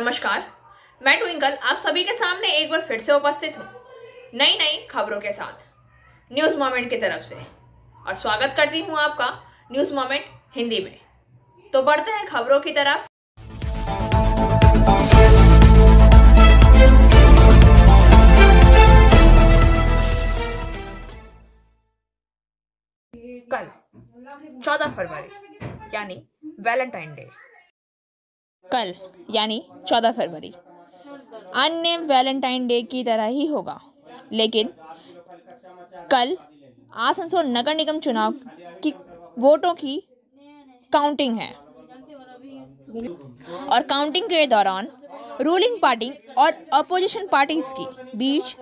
नमस्कार, मैं ट्विंकल आप सभी के सामने एक बार फिर से उपस्थित हूँ नई नई खबरों के साथ न्यूज मोमेंट की तरफ से और स्वागत करती हूँ आपका न्यूज मोमेंट हिंदी में। तो बढ़ते हैं खबरों की तरफ। कल 14 फरवरी यानी वैलेंटाइन डे। कल यानी 14 फरवरी अन्य वैलेंटाइन डे की तरह ही होगा, लेकिन कल आसनसोल नगर निगम चुनाव की वोटों की काउंटिंग है और काउंटिंग के दौरान रूलिंग पार्टी और अपोजिशन पार्टीज की बीच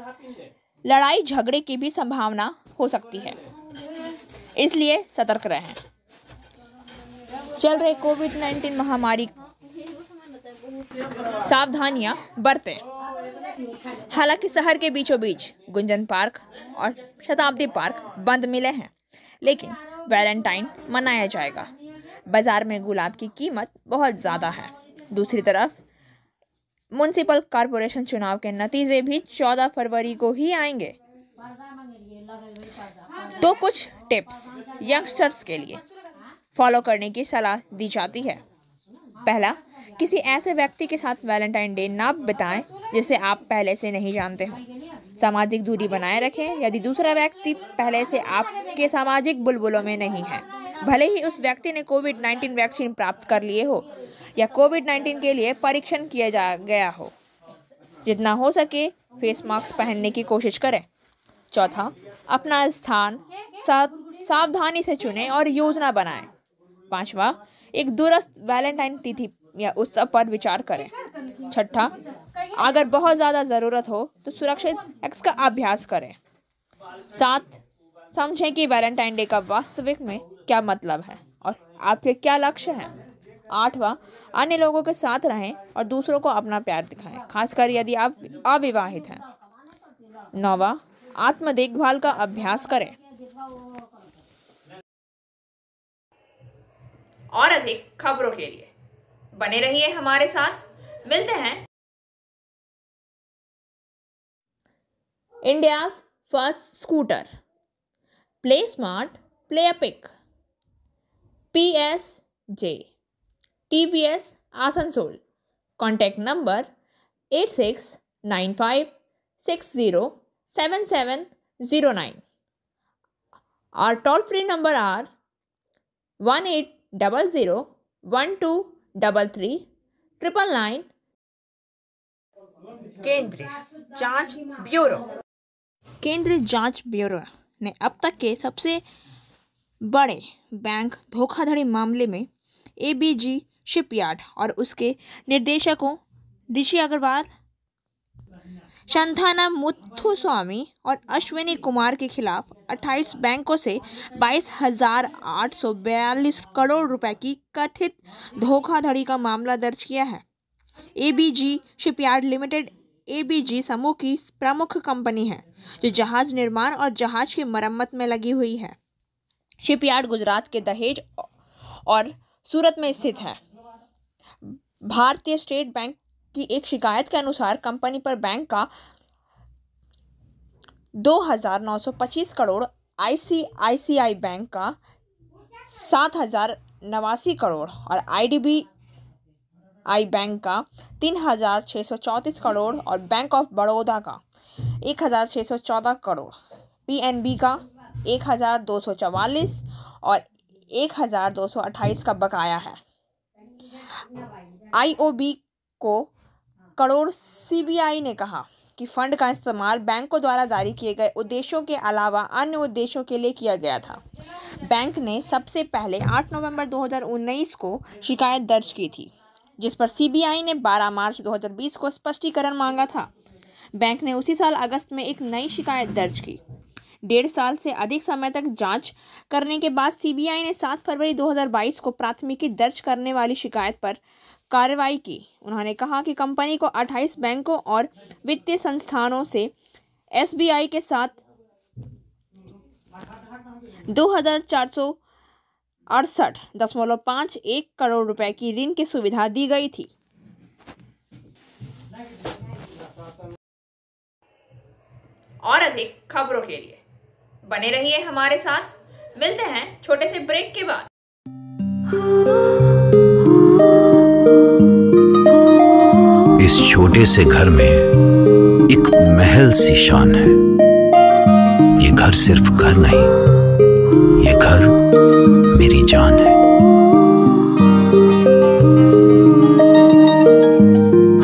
लड़ाई झगड़े की भी संभावना हो सकती है, इसलिए सतर्क रहें। चल रहे कोविड-19 महामारी सावधानियां बरतें। हालांकि शहर के बीचों बीच गुंजन पार्क और शताब्दी पार्क बंद मिले हैं, लेकिन वैलेंटाइन मनाया जाएगा। बाजार में गुलाब की कीमत बहुत ज्यादा है। दूसरी तरफ म्युनिसिपल कॉरपोरेशन चुनाव के नतीजे भी 14 फरवरी को ही आएंगे। तो कुछ टिप्स यंगस्टर्स के लिए फॉलो करने की सलाह दी जाती है। पहला, किसी ऐसे व्यक्ति के साथ वैलेंटाइन डे ना बिताएं जिसे आप पहले से नहीं जानते हो। सामाजिक दूरी बनाए रखें यदि दूसरा व्यक्ति पहले से आपके सामाजिक बुलबुलों में नहीं है, भले ही उस व्यक्ति ने कोविड-19 वैक्सीन प्राप्त कर लिए हो या कोविड-19 के लिए परीक्षण किया गया हो। जितना हो सके फेस मास्क पहनने की कोशिश करें। चौथा, अपना स्थान सावधानी से चुनें और योजना बनाएं। पांचवा, एक दूरस्थ वैलेंटाइन तिथि या उत्सव पर विचार करें। छठा, अगर बहुत ज्यादा जरूरत हो तो सुरक्षित सेक्स का अभ्यास करें। सात, समझें कि वैलेंटाइन डे का वास्तविक में क्या मतलब है और आपके क्या लक्ष्य हैं। आठवां, अन्य लोगों के साथ रहें और दूसरों को अपना प्यार दिखाएं, खासकर यदि आप अविवाहित हैं। नौवां, आत्म देखभाल का अभ्यास करें। और अधिक खबरों के लिए बने रहिए हमारे साथ। मिलते हैं। India's first scooter, play smart play epic, PSJ, TVS Asansol. Contact number 8695607709। और टोल फ्री नंबर आर 1800123399। केंद्रीय जांच ब्यूरो ने अब तक के सबसे बड़े बैंक धोखाधड़ी मामले में ABG शिपयार्ड और उसके निर्देशकों ऋषि अग्रवाल, शंथाना मुथुस्वामी और अश्विनी कुमार के खिलाफ 28 बैंकों से 22,842 करोड़ रुपए की कथित धोखाधड़ी का मामला दर्ज किया है। ABG शिपयार्ड लिमिटेड ABG समूह की प्रमुख कंपनी है जो जहाज निर्माण और जहाज की मरम्मत में लगी हुई है। शिपयार्ड गुजरात के दहेज और सूरत में स्थित है। भारतीय स्टेट बैंक की एक शिकायत के अनुसार कंपनी पर बैंक का 2,925 करोड़, ICICI बैंक का 7,089 करोड़ और IDBI बैंक का 3,634 करोड़ और बैंक ऑफ बड़ौदा का 1,614 करोड़, PNB का 1,244 और 1,228 का बकाया है। IOB को करोड़। CBI ने कहा कि फंड का इस्तेमाल बैंकों द्वारा जारी किए गए उद्देश्यों के अलावा अन्य उद्देश्यों के लिए किया गया था। बैंक ने सबसे पहले 8 नवंबर 2019 को शिकायत दर्ज की थी, जिस पर CBI ने 12 मार्च 2020 को स्पष्टीकरण मांगा था। बैंक ने उसी साल अगस्त में एक नई शिकायत दर्ज की। 1.5 साल से अधिक समय तक जांच करने के बाद CBI ने 7 फरवरी 2022 को प्राथमिकी दर्ज करने वाली शिकायत पर कार्रवाई की। उन्होंने कहा कि कंपनी को 28 बैंकों और वित्तीय संस्थानों से SBI के साथ 2,468.51 करोड़ रुपए की ऋण की सुविधा दी गई थी। और अधिक खबरों के लिए बने रहिए हमारे साथ। मिलते हैं छोटे से ब्रेक के बाद। इस छोटे से घर में एक महल सी शान है। ये घर सिर्फ घर नहीं, ये घर मेरी जान है।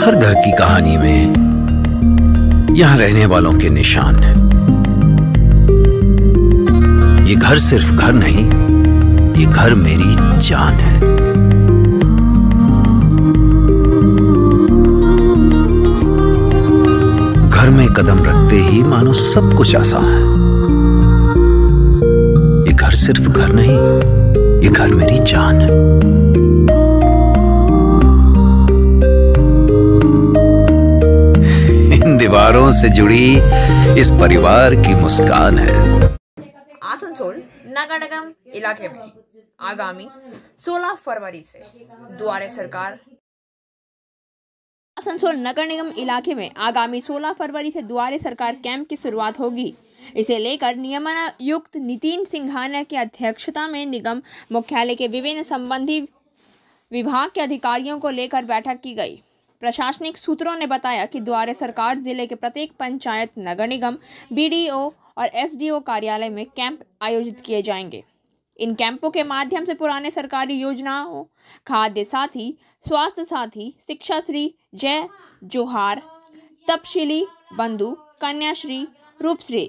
हर घर की कहानी में यहां रहने वालों के निशान हैं। ये घर सिर्फ घर नहीं, ये घर मेरी जान है। घर में कदम रखते ही मानो सब कुछ आसान है। ये घर सिर्फ घर नहीं, ये घर मेरी जान है। इन दीवारों से जुड़ी इस परिवार की मुस्कान है। आसनसोल नगर निगम इलाके में आगामी 16 फरवरी से द्वारे सरकार आसनसोल नगर निगम इलाके में आगामी 16 फरवरी से द्वारे सरकार कैंप की शुरुआत होगी। इसे लेकर नियमायुक्त नितिन सिंघानिया की अध्यक्षता में निगम मुख्यालय के विभिन्न संबंधी विभाग के अधिकारियों को लेकर बैठक की गई। प्रशासनिक सूत्रों ने बताया कि द्वारे सरकार जिले के प्रत्येक पंचायत, नगर निगम, बीडीओ और एसडीओ कार्यालय में कैंप आयोजित किए जाएंगे। इन कैंपों के माध्यम से पुराने सरकारी योजनाओं, खाद्य साथी, स्वास्थ्य साथी, शिक्षाश्री, जय जोहार, तपशीली बंधु, कन्याश्री, रूपश्री,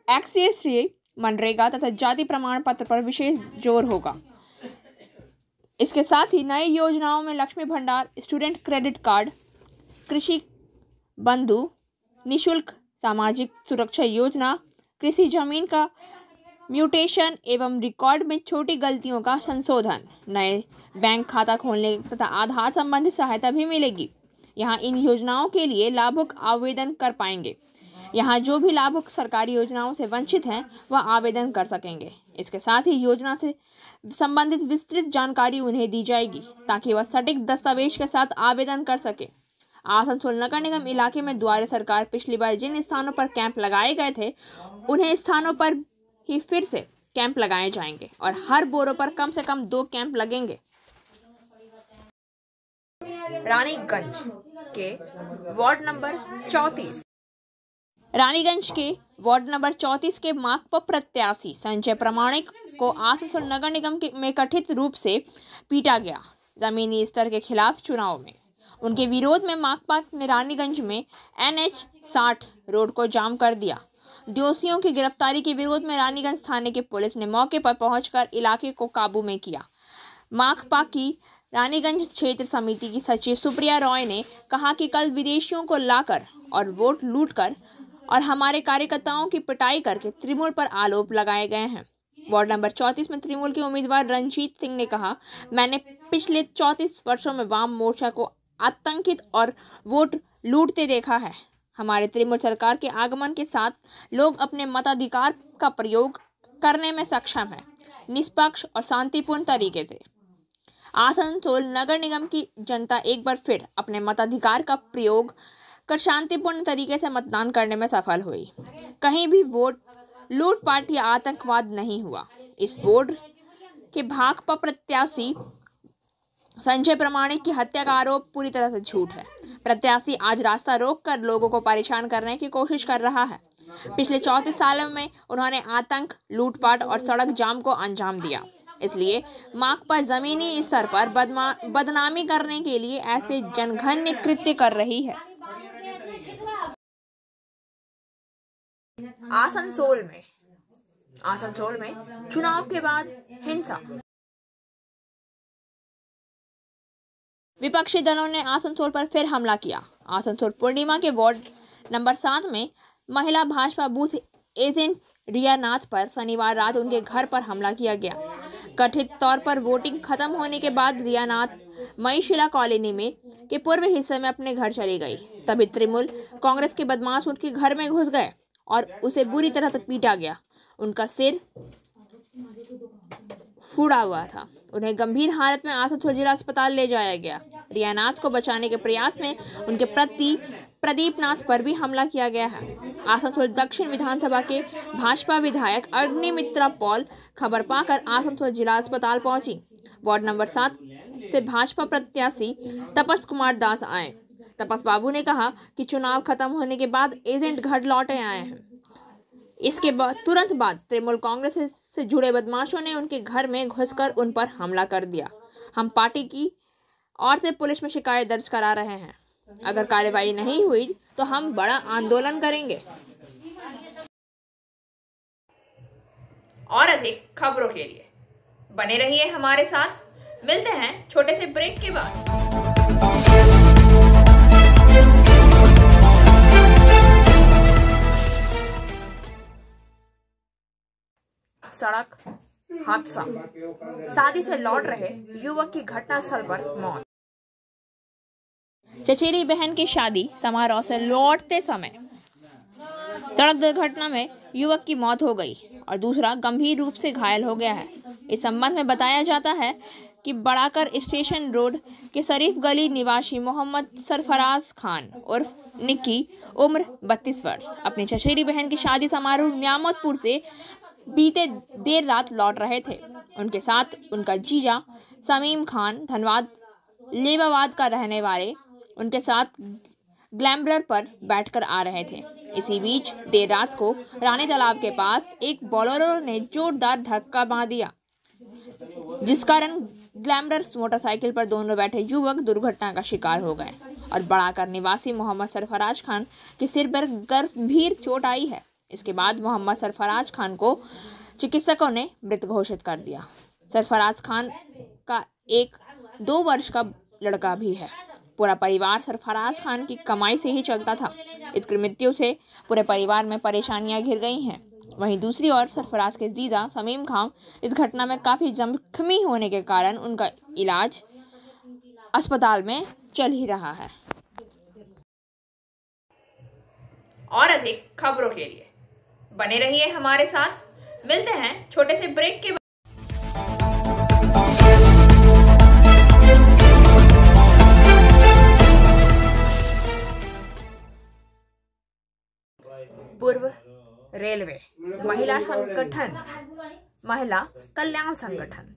एक्सश्री, मनरेगा तथा जाति प्रमाण पत्र पर विशेष जोर होगा। इसके साथ ही नई योजनाओं में लक्ष्मी भंडार, स्टूडेंट क्रेडिट कार्ड, कृषि बंधु, निशुल्क सामाजिक सुरक्षा योजना, कृषि जमीन का म्यूटेशन एवं रिकॉर्ड में छोटी गलतियों का संशोधन, नए बैंक खाता खोलने तथा आधार संबंधी सहायता भी मिलेगी। यहाँ इन योजनाओं के लिए लाभुक आवेदन कर पाएंगे। यहाँ जो भी लाभुक सरकारी योजनाओं से वंचित हैं वह आवेदन कर सकेंगे। इसके साथ ही योजना से संबंधित विस्तृत जानकारी उन्हें दी जाएगी ताकि वह सटीक दस्तावेज के साथ आवेदन कर सके। आसनसोल नगर निगम इलाके में द्वारे सरकार पिछली बार जिन स्थानों पर कैंप लगाए गए थे उन्हें स्थानों पर ही फिर से कैंप लगाए जाएंगे और हर बोरो पर कम से कम 2 कैंप लगेंगे। रानीगंज के वार्ड नंबर 34 रानीगंज के वार्ड नंबर 34 के माकपा प्रत्याशी संजय प्रमाणिक को आसनसोल नगर निगम में कथित रूप से पीटा गया। जमीनी स्तर के खिलाफ चुनाव में उनके विरोध में माकपा ने रानीगंज में NH 60 रोड को जाम कर दिया। दोषियों की गिरफ्तारी के विरोध में रानीगंज थाने की पुलिस ने मौके पर पहुंचकर इलाके को काबू में किया। माकपा की रानीगंज क्षेत्र समिति की सचिव सुप्रिया रॉय ने कहा कि कल विदेशियों को लाकर और वोट लूटकर और हमारे कार्यकर्ताओं की पिटाई करके तृणमूल पर आरोप लगाए गए हैं। वार्ड नंबर 34 में तृणमूल के उम्मीदवार रंजीत सिंह ने कहा, मैंने पिछले 34 वर्षों में वाम मोर्चा को आतंकित और वोट लूटते देखा है। हमारे तृणमूल सरकार के आगमन के साथ लोग अपने मताधिकार का प्रयोग करने में सक्षम है, निष्पक्ष और शांतिपूर्ण तरीके से। आसनसोल नगर निगम की जनता एक बार फिर अपने मताधिकार का प्रयोग कर शांतिपूर्ण तरीके से मतदान करने में सफल हुई। कहीं भी वोट लूटपाट या आतंकवाद नहीं हुआ। इस वोट के भाकपा प्रत्याशी संजय प्रमाणिक की हत्या का आरोप पूरी तरह से झूठ है। प्रत्याशी आज रास्ता रोककर लोगों को परेशान करने की कोशिश कर रहा है। पिछले 34 सालों में उन्होंने आतंक, लूटपाट और सड़क जाम को अंजाम दिया। इसलिए माकपा जमीनी स्तर पर बदनामी करने के लिए ऐसे जनघन्य कृत्य कर रही है। आसनसोल में चुनाव के बाद हिंसा। विपक्षी दलों ने आसनसोल पर फिर हमला किया। आसनसोल पूर्णिमा के वार्ड नंबर 7 में महिला भाजपा बूथ एजेंट रिया नाथ पर शनिवार रात उनके घर पर हमला किया गया। कथित तौर पर वोटिंग खत्म होने के बाद रिया नाथ मईशिला कॉलोनी में के पूर्व हिस्से में अपने घर चली गई। तभी तृणमूल कांग्रेस के बदमाश उनके घर में घुस गए और उसे बुरी तरह तक पीटा गया। उनका सिर फूड़ा हुआ था। उन्हें गंभीर हालत में आसनसोल जिला अस्पताल ले जाया गया। रिया नाथ को बचाने के प्रयास में उनके प्रति प्रदीप नाथ पर भी हमला किया गया है। आसनसोल दक्षिण विधानसभा के भाजपा विधायक अग्निमित्रा पॉल खबर पाकर आसनसोल जिला अस्पताल पहुंची। वार्ड नंबर 7 से भाजपा प्रत्याशी तपस कुमार दास आए। तपस बाबू ने कहा कि चुनाव खत्म होने के बाद एजेंट घर लौटे आए हैं। इसके बाद तुरंत बाद तृणमूल कांग्रेस से जुड़े बदमाशों ने उनके घर में घुसकर उन पर हमला कर दिया। हम पार्टी की ओर से पुलिस में शिकायत दर्ज करा रहे हैं। अगर कार्रवाई नहीं हुई तो हम बड़ा आंदोलन करेंगे। और अधिक खबरों के लिए बने रहिए हमारे साथ। मिलते हैं छोटे से ब्रेक के बाद। सड़क हादसा, शादी से लौट रहे युवक की घटनास्थल पर मौत। चचेरी बहन की शादी समारोह से लौटते समय सड़क दुर्घटना में युवक की मौत हो गई और दूसरा गंभीर रूप से घायल हो गया है। इस संबंध में बताया जाता है कि बड़ाकर स्टेशन रोड के शरीफ गली निवासी मोहम्मद सरफराज खान उर्फ निक्की उम्र 32 वर्ष अपनी चचेरी बहन की शादी समारोह न्यामतपुर से बीते देर रात लौट रहे थे। उनके साथ उनका जीजा समीम खान धनबाद लेबावाद का रहने वाले उनके साथ ग्लैम्बर पर बैठकर आ रहे थे। इसी बीच देर रात को रानी तालाब के पास एक बोलेरो ने जोरदार धक्का मार दिया, जिस कारण ग्लैम्बर मोटरसाइकिल पर दोनों बैठे युवक दुर्घटना का शिकार हो गए और बड़ाकर निवासी मोहम्मद सरफराज खान के सिर पर गंभीर चोट आई है। इसके बाद मोहम्मद सरफराज खान को चिकित्सकों ने मृत घोषित कर दिया। सरफराज खान का एक 2 वर्ष का लड़का भी है। पूरा परिवार सरफराज खान की कमाई से ही चलता था। इसकी मृत्यु से पूरे परिवार में परेशानियां घिर गई हैं। वहीं दूसरी ओर सरफराज के जीजा समीम खान इस घटना में काफी जख्मी होने के कारण उनका इलाज अस्पताल में चल ही रहा है। और अधिक खबरों के लिए बने रहिए हमारे साथ। मिलते हैं छोटे से ब्रेक के बाद। पूर्व रेलवे महिला संगठन महिला कल्याण संगठन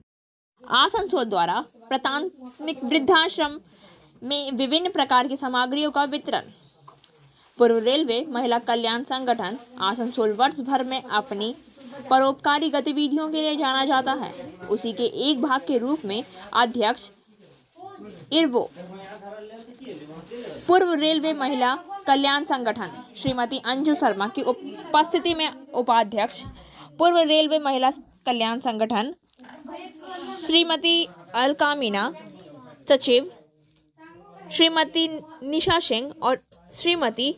आसनसोल द्वारा प्राथमिक वृद्धाश्रम में विभिन्न प्रकार की सामग्रियों का वितरण। पूर्व रेलवे महिला कल्याण संगठन आसनसोल वर्ष भर में अपनी परोपकारी गतिविधियों के लिए जाना जाता है। उसी के एक भाग के रूप में अध्यक्ष इरवो पूर्व रेलवे महिला कल्याण संगठन श्रीमती अंजू शर्मा की उपस्थिति में उपाध्यक्ष पूर्व रेलवे महिला कल्याण संगठन श्रीमती अलका मीना, सचिव श्रीमती निशा सिंह और श्रीमती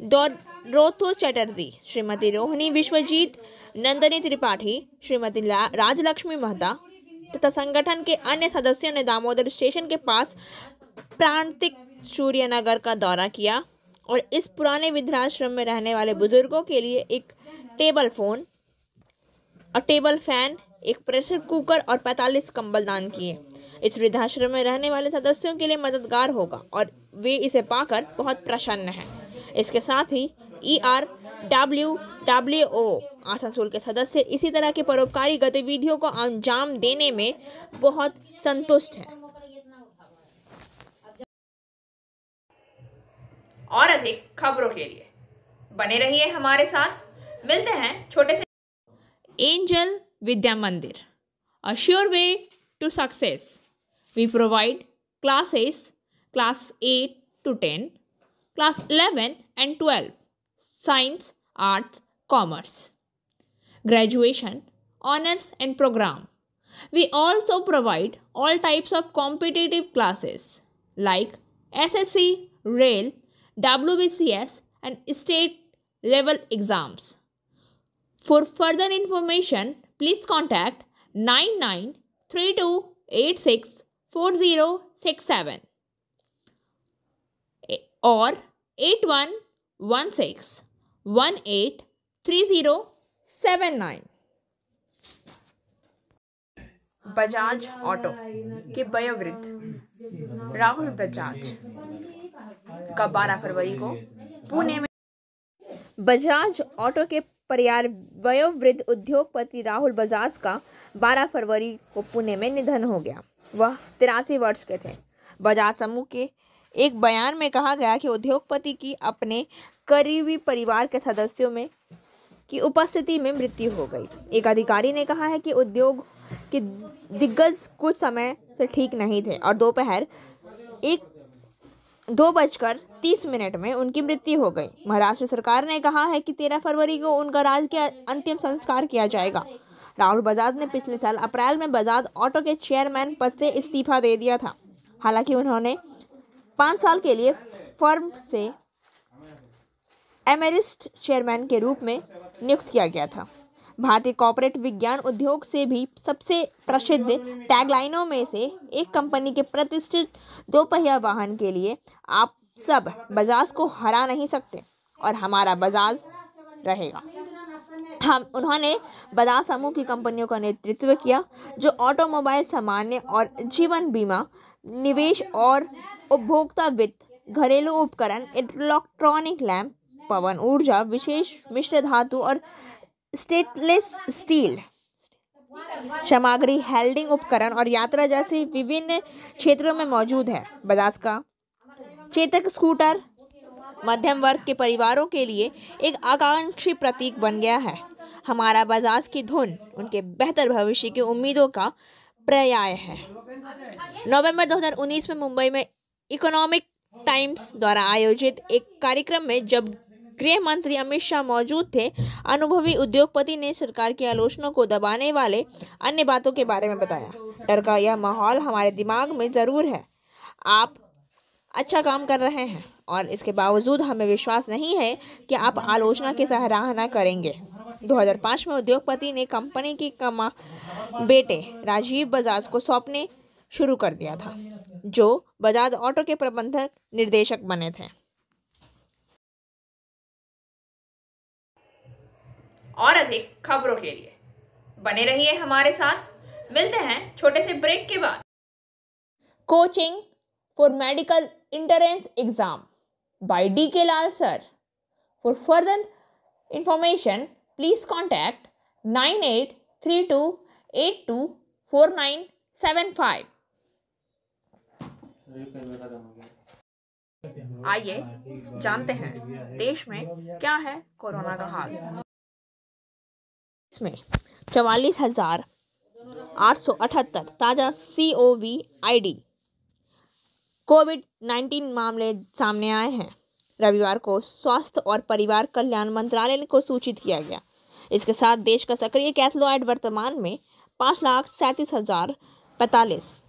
रोतो चटर्जी, श्रीमती रोहिणी विश्वजीत, नंदनी त्रिपाठी, श्रीमती राजलक्ष्मी महता तथा संगठन के अन्य सदस्यों ने दामोदर स्टेशन के पास प्रांतिक सूर्यनगर का दौरा किया और इस पुराने वृद्धाश्रम में रहने वाले बुजुर्गों के लिए एक टेबल फोन और टेबल फैन, एक प्रेशर कुकर और 45 कंबल दान किए। इस वृद्धाश्रम में रहने वाले सदस्यों के लिए मददगार होगा और वे इसे पाकर बहुत प्रसन्न हैं। इसके साथ ही ERWWO आसनसोल के सदस्य इसी तरह की परोपकारी गतिविधियों को अंजाम देने में बहुत संतुष्ट हैं। और अधिक खबरों के लिए बने रहिए हमारे साथ। मिलते हैं छोटे से angel Vidya Mandir, a sure way to success. We provide classes class 8 to 10, class 11 and 12, science, arts, commerce, graduation, honors and program. We also provide all types of competitive classes like SSC, Rail, WBCS and state level exams. For further information, please contact 9932864067 or 8116183079. Bajaj auto के वयोवृद्ध राहुल बजाज का 12 फरवरी को पुणे में Bajaj auto के परिवार वयोवृद्ध उद्योगपति राहुल बजाज का 12 फरवरी को पुणे में निधन हो गया। वह 83 वर्ष के थे। बजाज समूह के एक बयान में कहा गया कि उद्योगपति की अपने करीबी परिवार के सदस्यों में की उपस्थिति में मृत्यु हो गई। एक अधिकारी ने कहा है कि उद्योग के दिग्गज कुछ समय से ठीक नहीं थे और दोपहर 2:30 में उनकी मृत्यु हो गई। महाराष्ट्र सरकार ने कहा है कि 13 फरवरी को उनका राजकीय अंतिम संस्कार किया जाएगा। राहुल बजाज ने पिछले साल अप्रैल में बजाज ऑटो के चेयरमैन पद से इस्तीफा दे दिया था। हालांकि उन्होंने 5 साल के लिए फर्म से एमेरिस्ट चेयरमैन के रूप में नियुक्त किया गया था। भारतीय कॉर्पोरेट विज्ञान उद्योग से भी सबसे प्रसिद्ध टैगलाइनों में से एक कंपनी के प्रतिष्ठित दोपहिया वाहन के लिए आप सब बजाज को हरा नहीं सकते और हमारा बजाज रहेगा। उन्होंने बजाज समूह की कंपनियों का नेतृत्व किया जो ऑटोमोबाइल, सामान्य और जीवन बीमा, निवेश और उपभोक्ता वित्त, घरेलू उपकरण, इलेक्ट्रॉनिक लैंप, पवन ऊर्जा, विशेष मिश्र धातु और स्टेनलेस स्टील सामग्री, हेल्डिंग उपकरण और यात्रा जैसे विभिन्न क्षेत्रों में मौजूद है। बजाज का चेतक स्कूटर मध्यम वर्ग के परिवारों के लिए एक आकांक्षी प्रतीक बन गया है। हमारा बजाज की धुन उनके बेहतर भविष्य की उम्मीदों का पर्याय है। नवंबर 2019 में मुंबई में इकोनॉमिक टाइम्स द्वारा आयोजित एक कार्यक्रम में जब गृह मंत्री अमित शाह मौजूद थे, अनुभवी उद्योगपति ने सरकार की आलोचना को दबाने वाले अन्य बातों के बारे में बताया। डर का यह माहौल हमारे दिमाग में जरूर है। आप अच्छा काम कर रहे हैं और इसके बावजूद हमें विश्वास नहीं है कि आप आलोचना की सराहना करेंगे। 2005 में उद्योगपति ने कंपनी की बेटे राजीव बजाज को सौंपने शुरू कर दिया था, जो बजाज ऑटो के प्रबंधक निर्देशक बने थे। और अधिक खबरों के लिए बने रहिए हमारे साथ। मिलते हैं छोटे से ब्रेक के बाद। Coaching for medical entrance exam by DK Lal sir. For further information please contact 9832824975। आइए जानते हैं देश में क्या है कोरोना का हाल। इसमें 44,878 ताज़ा COVID कोविड-19 मामले सामने आए हैं। रविवार को स्वास्थ्य और परिवार कल्याण मंत्रालय को सूचित किया गया। इसके साथ देश का सक्रिय केस लोड वर्तमान में 5,37,045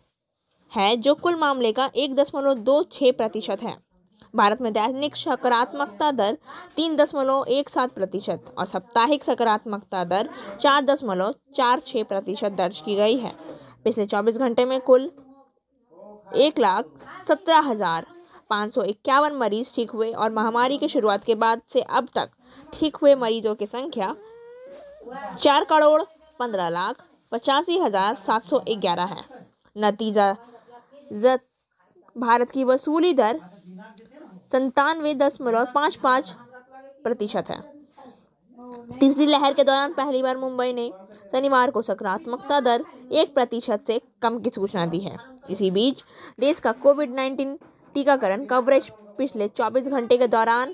है, जो कुल मामले का 1.26% है। भारत में दैनिक सकारात्मकता दर 3.17% और साप्ताहिक सकारात्मकता दर 4.46% दर्ज की गई है। पिछले 24 घंटे में कुल 1,17,551 मरीज ठीक हुए और महामारी की शुरुआत के बाद से अब तक ठीक हुए मरीजों की संख्या 4,15,85,711 है। नतीजा भारत की वसूली दर 97.55% है। तीसरी लहर के दौरान पहली बार मुंबई ने शनिवार को सकारात्मकता दर 1% से कम की सूचना दी है। इसी बीच देश का कोविड-19 टीकाकरण कवरेज पिछले 24 घंटे के दौरान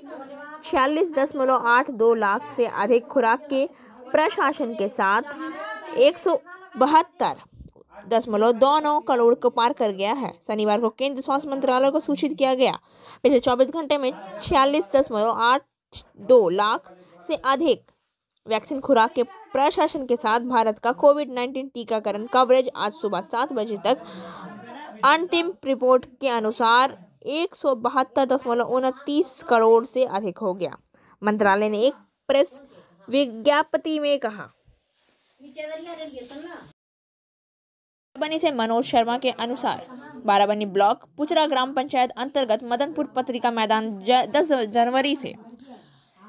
46.82 लाख से अधिक खुराक के प्रशासन के साथ 172.29 करोड़ को पार कर गया है। शनिवार को केंद्रीय स्वास्थ्य मंत्रालय को सूचित किया गया। पिछले 24 घंटे में 46.82 लाख से अधिक वैक्सीन खुराक के प्रशासन के साथ भारत का कोविड-19 टीकाकरण कवरेज आज सुबह 7 बजे तक अंतिम रिपोर्ट के अनुसार 172.29 करोड़ से अधिक हो गया। मंत्रालय ने एक प्रेस विज्ञप्ति में कहा। बाराबनी से मनोज शर्मा के अनुसार बाराबनी ब्लॉक पुचरा ग्राम पंचायत अंतर्गत मदनपुर पत्रिका मैदान 10 जनवरी से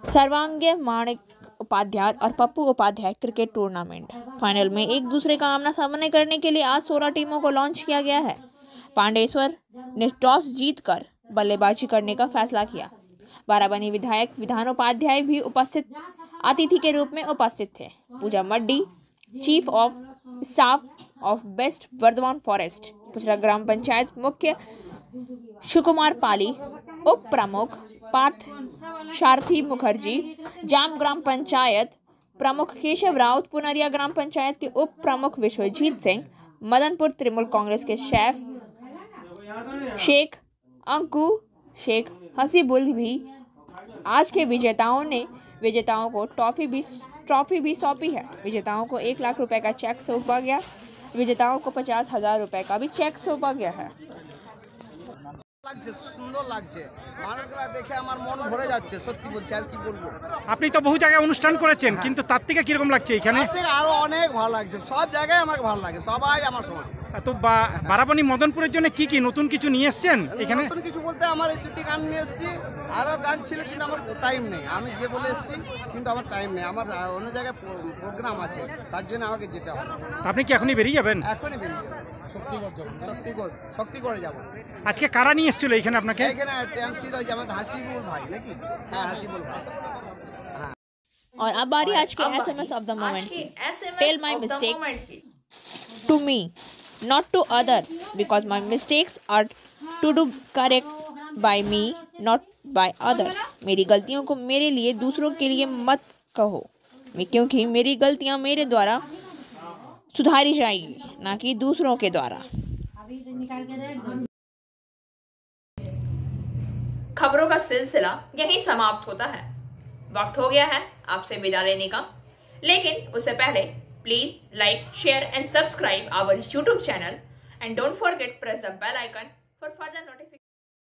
सर्वांगे माणिक उपाध्याय और Pappu Upadhyay cricket tournament final में एक दूसरे का आमना सामना करने के लिए आज 16 टीमों को लॉन्च किया गया है। पांडेश्वर ने टॉस जीतकर बल्लेबाजी करने का फैसला किया। बाराबनी विधायक विधान उपाध्याय भी उपस्थित अतिथि के रूप में उपस्थित थे। Puja Maddi, chief of staff of west Bardhaman forest, Puchra ग्राम पंचायत मुख्य सुकुमार पाली, उप प्रमुख पार्थ सारथी मुखर्जी, जाम ग्राम पंचायत प्रमुख केशव राउत, पुनरिया ग्राम पंचायत के उप प्रमुख विश्वजीत सिंह, मदनपुर तृणमूल कांग्रेस के शेख अंकु शेख हसीबुल भी आज के विजेताओं को ट्रॉफी भी सौंपी है। विजेताओं को 1 लाख रुपए का चेक सौंपा गया। विजेताओं को 50,000 रुपए का भी चेक सौंपा गया है। সুন্দর লাগছে, মানুষগুলা দেখে আমার মন ভরে যাচ্ছে, সত্যি বলছি, আর কি বলবো। আপনি তো বহু জায়গায় অনুষ্ঠান করেছেন, কিন্তু তার থেকে কিরকম লাগছে এখানে? তার থেকে আরো অনেক ভালো লাগছে, সব জায়গায় আমাকে ভালো লাগে, সবাই আমার সমান। তো বারাবনী মদনপুরের জন্য কি নতুন কিছু নিয়ে এসেছেন এখানে? নতুন কিছু বলতে আমার এই 2টি গান নিয়ে এসেছি, আরো গান ছিল কিন্তু আমার টাইম নেই। আমি যে বলে এসেছি কিন্তু আমার টাইম নেই, আমার অন্য জায়গায় প্রোগ্রাম আছে, তার জন্য আমাকে যেতে হবে। আপনি কি এখনই বেরিয়ে যাবেন? এখনই বেরিয়ে যাবো, শক্তি করে যাবো। আজকে কারা নিয়ে এসেছিল এখানে আপনাকে? এখানে টিএমসি রয়েছে আমাদের হাসিবুল ভাই, নাকি? হ্যাঁ, হাসিবুল ভাই। और अब बारी आज के SMS of the moment. Tell my mistakes to me, not to others, because my mistakes are to do correct by me, not by others. मेरी गलतियों को मेरे लिए दूसरों के लिए मत कहो, क्योंकि मेरी गलतियां मेरे द्वारा सुधारी जाएगी, ना कि दूसरों के द्वारा। खबरों का सिलसिला यहीं समाप्त होता है। वक्त हो गया है आपसे विदा लेने का, लेकिन उससे पहले please like, share and subscribe our YouTube channel and don't forget press the bell icon for further notifications.